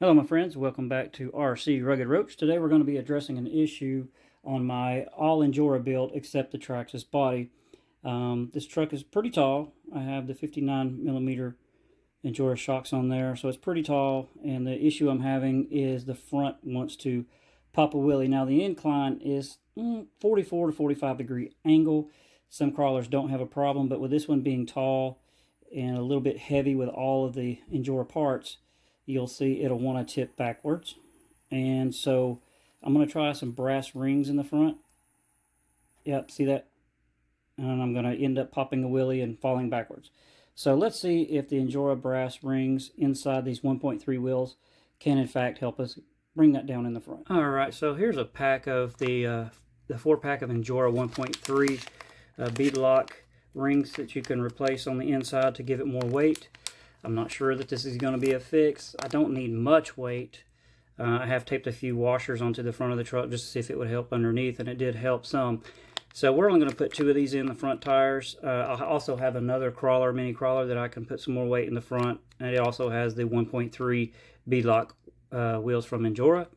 Hello my friends, welcome back to RC Rugged Roach. Today we're going to be addressing an issue on my all Injora build except the Traxxas body. This truck is pretty tall. I have the 59mm Injora shocks on there, so it's pretty tall, and the issue I'm having is the front wants to pop a wheelie. Now the incline is 44 to 45 degree angle. Some crawlers don't have a problem, but with this one being tall and a little bit heavy with all of the Injora parts, you'll see it'll want to tip backwards. And so I'm going to try some brass rings in the front. Yep, see that? And I'm going to end up popping a wheelie and falling backwards. So let's see if the Injora brass rings inside these 1.3 wheels can in fact help us bring that down in the front. All right, so here's a pack of the 4-pack of Injora 1.3 bead lock rings that you can replace on the inside to give it more weight. I'm not sure that this is going to be a fix. I don't need much weight. I have taped a few washers onto the front of the truck just to see if it would help underneath, and it did help some. So we're only going to put 2 of these in the front tires. I also have another crawler, mini crawler, that I can put some more weight in the front, and it also has the 1.3 beadlock wheels from Injora.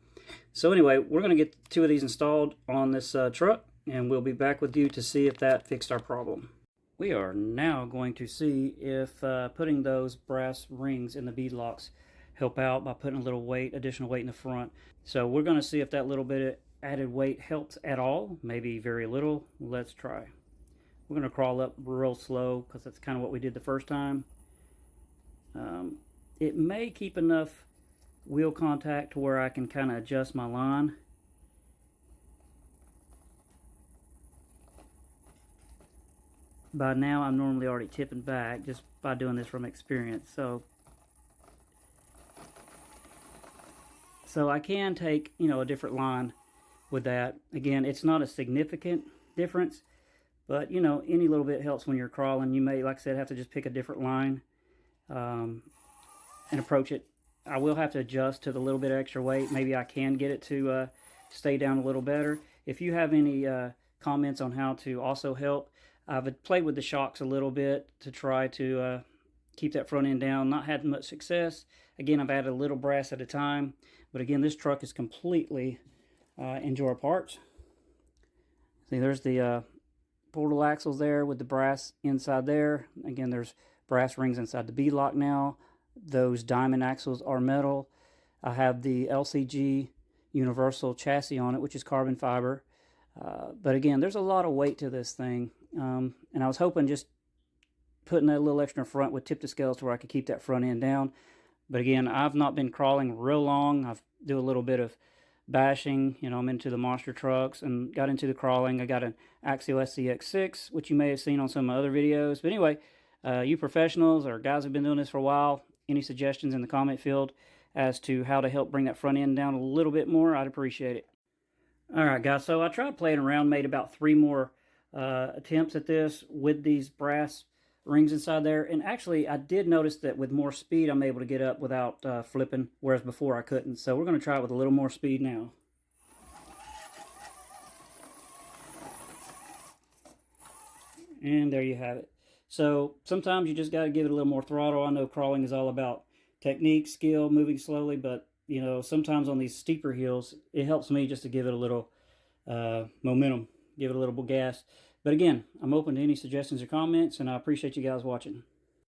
So anyway, we're going to get 2 of these installed on this truck, and we'll be back with you to see if that fixed our problem. We are now going to see if putting those brass rings in the bead locks help out by putting a little weight, additional weight in the front. So we're going to see if that little bit of added weight helps at all, maybe very little. Let's try. We're going to crawl up real slow because that's kind of what we did the first time. It may keep enough wheel contact to where I can kind of adjust my line. By now I'm normally already tipping back just by doing this from experience. So I can take, a different line with that. Again, it's not a significant difference, but any little bit helps when you're crawling. You may, like I said, have to just pick a different line and approach it. I will have to adjust to the little bit of extra weight. Maybe I can get it to stay down a little better. If you have any comments on how to also help, I've played with the shocks a little bit to try to keep that front end down. Not had much success. Again, I've added a little brass at a time. But again, this truck is completely Injora parts. See, there's the portal axles there with the brass inside there. Again, there's brass rings inside the beadlock now. Those diamond axles are metal. I have the LCG universal chassis on it, which is carbon fiber. But again, there's a lot of weight to this thing. And I was hoping just putting that little extra front would tip the scales to where I could keep that front end down. But again, I've not been crawling real long. I've do a little bit of bashing. I'm into the monster trucks and got into the crawling. I got an Axial SCX6, which you may have seen on some of my other videos. But anyway, you professionals or guys who've been doing this for a while, any suggestions in the comment field as to how to help bring that front end down a little bit more, I'd appreciate it. Alright guys, so I tried playing around, made about 3 more attempts at this with these brass rings inside there, and actually I did notice that with more speed I'm able to get up without flipping, whereas before I couldn't. So we're going to try it with a little more speed now. And there you have it. So sometimes you just got to give it a little more throttle. I know crawling is all about technique, skill, moving slowly, but sometimes on these steeper hills it helps me just to give it a little momentum, give it a little gas. But again, I'm open to any suggestions or comments, and I appreciate you guys watching.